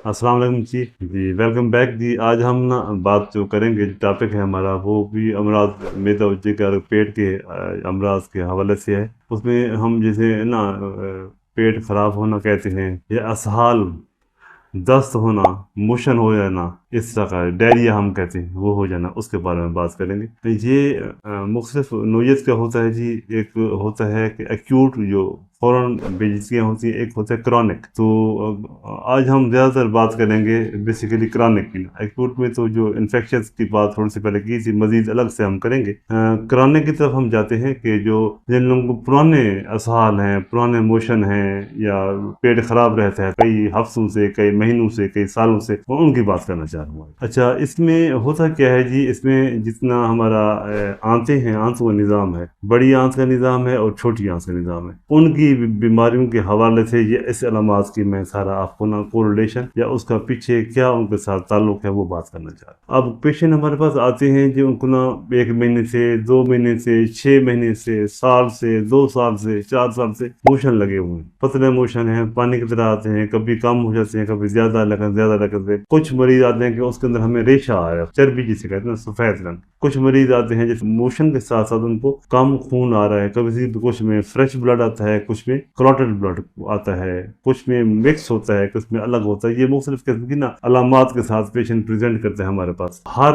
अस्सलाम वालेकुम जी। Welcome back जी। आज हम ना बात जो करेंगे, जो टॉपिक है हमारा, वो भी अमराज मेदा जिगर पेट के अमराज के हवाले से है। उसमें हम जैसे ना पेट खराब होना कहते हैं, या असहाल, दस्त होना, मोशन हो जाना, इस तरह का डायरिया हम कहते हैं, वो हो जाना, उसके बारे में बात करेंगे। तो ये मुख्तलिफ नोयत का होता है जी। एक होता है कि एक्यूट, जो फ़ौरन बेइज्जतियाँ होती हैं। एक होता है क्रॉनिक। तो आज हम ज़्यादातर बात करेंगे बेसिकली क्रॉनिक की। एक्यूट में तो जो इन्फेक्शन की बात थोड़ी सी पहले की थी, मजीद अलग से हम करेंगे। क्रॉनिक की तरफ हम जाते हैं कि जो जिन लोगों को पुराने असहाल हैं, पुराने मोशन हैं, या पेट खराब रहता है कई हफ्तों से, कई महीनों से, कई सालों से, मैं उनकी बात करना चाह रहा हूँ। अच्छा, इसमें होता क्या है जी, इसमें जितना हमारा आंतें हैं, आंतों का निज़ाम है, बड़ी आंत का निज़ाम है और छोटी आंत का निज़ाम है, उनकी बीमारियों के हवाले से ये इस अलामात की मैं सारा आपको ना कोरिलेशन या उसका पीछे क्या उनके साथ ताल्लुक है वो बात करना चाह रहा हूँ। अब पेशेंट हमारे पास आते हैं जो उनको ना 1 महीने से, 2 महीने से, 6 महीने से, साल से, 2 साल से, 4 साल से मोशन लगे हुए हैं। पतले मोशन है, पानी की तरह आते हैं, कभी कम हो जाते हैं, कभी ज्यादा लगते हैं। कुछ मरीज आते हैं कि उसके अंदर हमें रेशा आ रहा है, चर्बी जिसे कहते हैं, सफेद रंग। कुछ मरीज आते हैं जैसे मोशन के साथ साथ उनको कम खून आ रहा है, कभी कुछ में फ्रेश ब्लड आता है, कुछ में क्लॉटेड ब्लड आता है, कुछ में मिक्स होता है, कुछ में अलग होता है। ये मुख्तलिफ किस्म की ना अलामात के साथ पेशेंट प्रेजेंट करते हैं हमारे पास। हर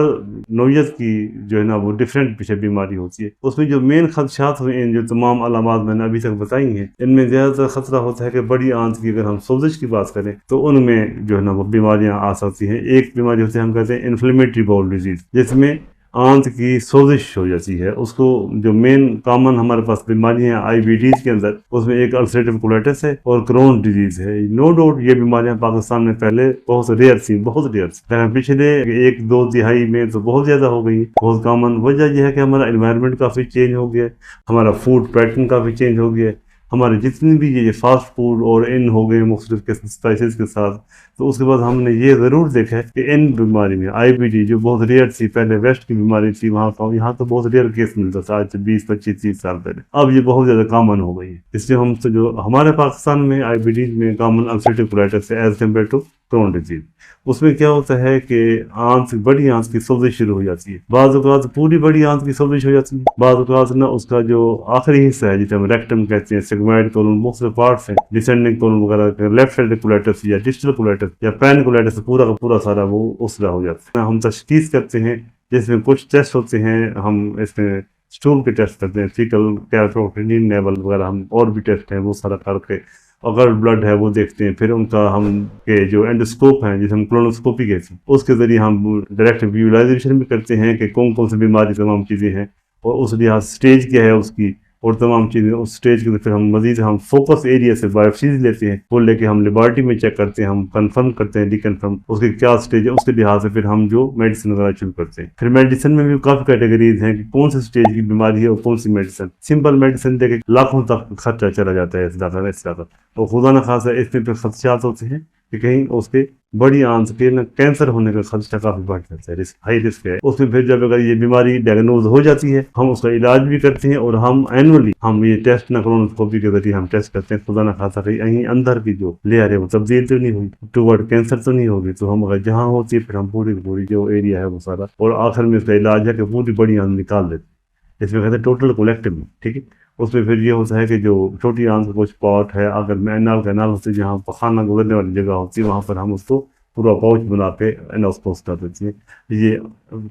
नौयत की जो है ना वो डिफरेंट पीछे बीमारी होती है। उसमें जो मेन खदशात हुए, इन जो तमाम अलामात मैंने अभी तक बताई हैं, इनमें ज्यादातर खतरा होता है कि बड़ी आंत की अगर हम सोजिश की बात करें तो उनमें जो है ना वो बीमारियां आ सकती हैं। एक बीमारी होती है, हम कहते हैं इन्फ्लेमेटरी बाउल डिजीज, जिसमें आंत की सोजिश हो जाती है। उसको जो मेन कॉमन हमारे पास बीमारियां आईबीडीज के अंदर, उसमें एक अल्सरेटिव कोलाइटिस है और क्रोन डिजीज है। नो डाउट ये बीमारियां पाकिस्तान में पहले बहुत रेयर थी, बहुत रेयर थी, लेकिन पिछले 1-2 तिहाई में तो बहुत ज्यादा हो गई, बहुत कॉमन। वजह यह है कि हमारा एनवायरनमेंट काफी चेंज हो गया है, हमारा फूड पैटर्न काफी चेंज हो गया है, हमारे जितने भी ये फास्ट फूड और इन हो गए मुख्तलिफ स्पाइसेस के साथ। तो उसके बाद हमने ये ज़रूर देखा है कि इन बीमारी में आईबीडी जो बहुत रेयर थी, पहले वेस्ट की बीमारी थी, वहाँ का यहाँ तो बहुत रेयर केस मिलता था आज से 20-25-30 साल पहले। अब ये बहुत ज़्यादा कॉमन हो गई है। इसलिए हम तो जो हमारे पाकिस्तान में आईबीडी में कॉमन अल्सरेटिव कोलाइटिस है as compared to Crohn disease. उसमें क्या होता है कि आंत, बड़ी आंत की सोजिश शुरू हो जाती है। बाज़ औक़ात पूरी बड़ी आंत की सोजिश हो जाती है, बाज़ औक़ात ना उसका जो आखिरी हिस्सा है जिसे हम रेक्टम कहते हैं, सिग्मोइड कोलन, मुख्तलिफ पार्ट्स हैं, डिसेंडिंग कोलन वगैरह, लेफ्ट साइड कोलाइटिस या डिस्टल कोलाइटिस या पैन कोलाइटिस, पूरा का पूरा सारा वो उसरा हो जाता है। हम तशखीस करते हैं, जिसमें कुछ टेस्ट होते हैं, हम इसमें स्टूल के टेस्ट करते हैं, फीकल कैरोटीनिन लेवल वगैरह, हम और भी टेस्ट हैं वो सारा करके, अगर ब्लड है वो देखते हैं। फिर उनका हम के जो एंडोस्कोप है, जिसे हम क्लोनोस्कोपी कहते हैं, उसके जरिए हम डायरेक्ट विजुअलाइजेशन भी करते हैं कि कौन कौन सी बीमारी, तमाम चीज़ें हैं और उस लिहाज स्टेज क्या है उसकी, और तमाम चीज़ें उस स्टेज के। फिर हम मजीद हम फोकस एरिया से बायोप्सीज लेते हैं, वो लेके हम लेबॉरेटरी में चेक करते हैं, हम कंफर्म करते हैं, रिकन्फर्म उसकी क्या स्टेज है, उसके लिहाज से फिर हम जो मेडिसिन वगैरह शुरू करते हैं। फिर मेडिसिन में भी काफ़ी कैटेगरीज हैं कि कौन सी स्टेज की बीमारी है और कौन सी मेडिसिन। सिंपल मेडिसिन देके लाखों तक खर्चा चला जाता है इस ज़्यादा। तो खुदा न खासा इसमें फिर खदशात होते हैं कि कहीं उसके बड़ी आंत के ना कैंसर होने का खदशा काफी बढ़ जाता है, हाई रिस्क है उसमें। फिर जब अगर ये बीमारी डायग्नोज हो जाती है, हम उसका इलाज भी करते हैं और हम एनुअली हम ये टेस्ट ना कोलोनोस्कोपी के जरिए हम टेस्ट करते हैं, खुदा ना खासा कहीं कहीं अंदर की जो लेयर है वो तब्दील तो नहीं हुई, टूवर्ड कैंसर तो नहीं होगी। तो हम अगर जहाँ होती है फिर हम पूरी पूरी जो एरिया है वो सारा, और आखिर में उसका इलाज है कि पूरी बड़ी आंत निकाल देते हैं। इसमें कहते हैं टोटल कोलेक्टिव, ठीक है। उसमें फिर ये होता है कि जो छोटी आंत का कुछ पार्ट है, अगर एनाल कैनाल होती है, जहाँ पखाना गुजरने वाली जगह होती है, वहाँ पर हम उसको पूरा पाउच बना के एनास्कोस कर देती है। ये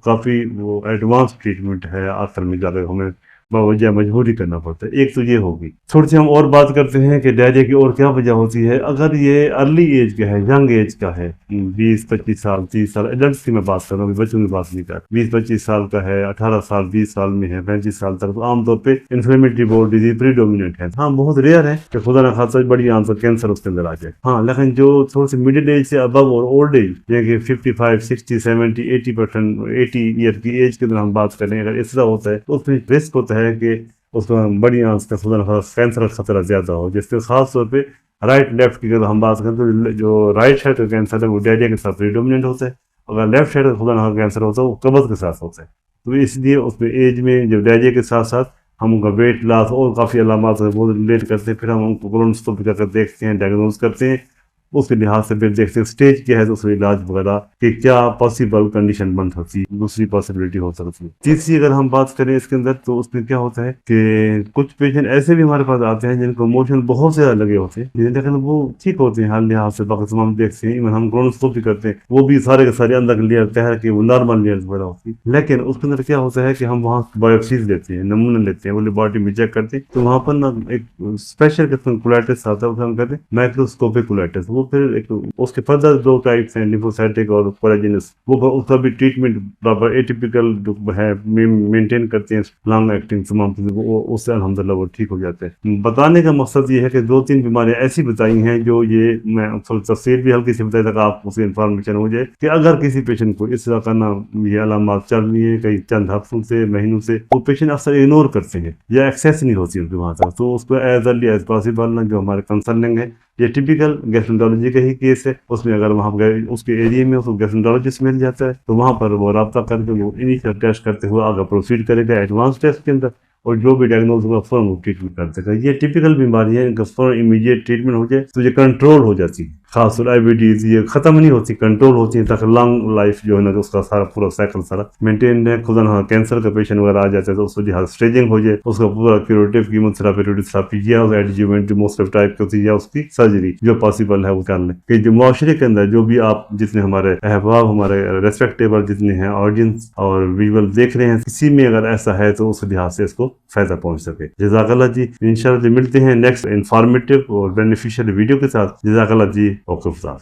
काफ़ी वो एडवांस ट्रीटमेंट है, आखिर में जाकर हमें बावजह मजबूरी करना पड़ता है। एक तो ये होगी। थोड़ी सी हम और बात करते हैं कि डायरिया की और क्या वजह होती है। अगर ये अर्ली एज का है, यंग एज का है, 20-25 साल, 30 साल, एडल्ट की मैं बात कर रहा हूँ, बच्चों की बात नहीं कर, 20-25 साल का है, 18 साल, 20 साल में है, 35 साल तक, तो आमतौर पर इन्फ्लेमेटरी बाउल डिजीज प्रीडोमिनेंट है। हाँ, बहुत रेयर है कि खुदा न खासा बड़ी आंत पर कैंसर उसके अंदर आ जाए। हाँ, लेकिन जो थोड़ी सी मिडिल एज से अबव और ओल्ड एज, जैसे 55, 60, 70, 80%, 80 ईयर की एज के अंदर हम बात करें, अगर इस तरह होता है तो उसमें रिस्क होता है कि उसमें बड़ी आंत का खुदा न खासा कैंसर का खतरा ज्यादा हो। जिससे खास तौर पे राइट लेफ्ट की अगर हम बात करें तो जो राइट साइड का कैंसर है वो डायरिया के साथ प्रीडोमिनेंट होता है, अगर लेफ्ट साइड का खुदा न खासा कैंसर होता है वो कब्ज के साथ होता है। तो इसलिए उसमें एज में जब डायरिया के साथ साथ हम उनका वेट लॉस और काफ़ी अलामत वो रिलेट करते हैं, फिर हम उनको कोलोनोस्कोपी कर देखते हैं, डायग्नोज करते हैं, اس کے لحاظ سے پھر دیکھتے ہیں اسٹیج کیا ہے تو اس میں علاج وغیرہ کہ کیا پاسبل کنڈیشن بن سکتی ہے، دوسری پاسبلٹی ہو سکتی ہے۔ تیسری اگر ہم بات کریں اس کے اندر تو اس میں کیا ہوتا ہے کہ کچھ پیشنٹ ایسے بھی ہمارے پاس آتے ہیں جن کو موشن بہت زیادہ لگے ہوتے ہیں لیکن وہ ٹھیک ہوتے ہیں ہر لحاظ سے، باقی تمام دیکھتے ہیں، ایون ہم کولونوسکوپی کرتے ہیں وہ بھی سارے کے سارے اندر کے لیئر تہر کے وہ نارمل لیئر وغیرہ ہوتی ہے، لیکن اس کے اندر کیا ہوتا ہے کہ ہم وہاں بایوپسیز لیتے ہیں، نمونے لیتے ہیں، وہ لیبارٹری میں چیک کرتے ہیں تو وہاں پر نا ایک اسپیشل قسم کولیٹس آتا ہے، اسے ہم کہتے ہیں مائکروسکوپک کولیٹس۔ وہ پھر ایک اس کے فردر دو ٹائپس ہیں، لیمفوسائٹک اور کولاجینس، وہ اس کا بھی ٹریٹمنٹ پراپر ایٹیپیکل جو ہے مینٹین کرتے ہیں لانگ ایکٹنگ تمام چیزیں، وہ اس سے الحمدللہ وہ ٹھیک ہو جاتے ہیں۔ بتانے کا مقصد یہ ہے کہ 2-3 بیماریاں ایسی بتائی ہیں جو یہ میں تفصیل بھی ہلکی سی بتائی تک آپ اسے انفارمیشن ہو جائے کہ اگر کسی پیشنٹ کو اس طرح کا نا یہ علامات چل رہی ہے کئی چند ہفتوں سے مہینوں سے، وہ پیشنٹ اکثر اگنور کرتے ہیں یا ایکسیس نہیں ہوتی ان کے وہاں تک، تو اس کو ایز ارلی ایز پاسبل نا جو ہمارے کنسرننگ ہے، یہ ٹپیکل گیسٹرنٹالوجی کا ہی کیس ہے، اس میں اگر وہاں گئے اس کے ایریا میں اس کو گیسٹرنٹالوجسٹ مل جاتا ہے تو وہاں پر وہ رابطہ کر کے وہ انیشیل ٹیسٹ کرتے ہوئے آگے پروسیڈ کرے گا ایڈوانس ٹیسٹ کے اندر، اور جو بھی ڈائگنوز ہوگا فوراً وہ ٹریٹمنٹ کر سکے گا۔ یہ ٹپیکل بیماری ہے، ان کا فوراً امیڈیٹ ٹریٹمنٹ ہو جائے تو یہ کنٹرول ہو جاتی ہے، خاص طور IBDs یہ ختم نہیں ہوتی، کنٹرول ہوتی ہے تاکہ لانگ لائف جو ہے نا اس کا سارا پورا سائیکل سارا مینٹین ہے۔ خدا نہ کینسر کا پیشنٹ وغیرہ آ جاتا ہے تو اس کو جہاز اسٹیجنگ ہو جائے، اس کا پورا کیوریٹو کیموتھراپی ریڈیوتھراپی یا ایڈجوونٹ جو موسٹ ٹائپ کی ہوتی ہے یا اس کی سرجری جو پاسبل ہے وہ کر لیں کہ جو معاشرے کے اندر جو بھی آپ جتنے ہمارے احباب ہمارے ریسپیکٹیبل جتنے ہیں آڈینس اور ویژول دیکھ رہے ہیں، کسی میں اگر ایسا ہے تو اس لحاظ سے اس کو فائدہ پہنچ سکے۔ جزاک اللہ جی، انشاءاللہ جی ملتے ہیں نیکسٹ انفارمیٹیو اور بینیفیشل ویڈیو کے ساتھ۔ جزاک اللہ جی، اوقف صاحب۔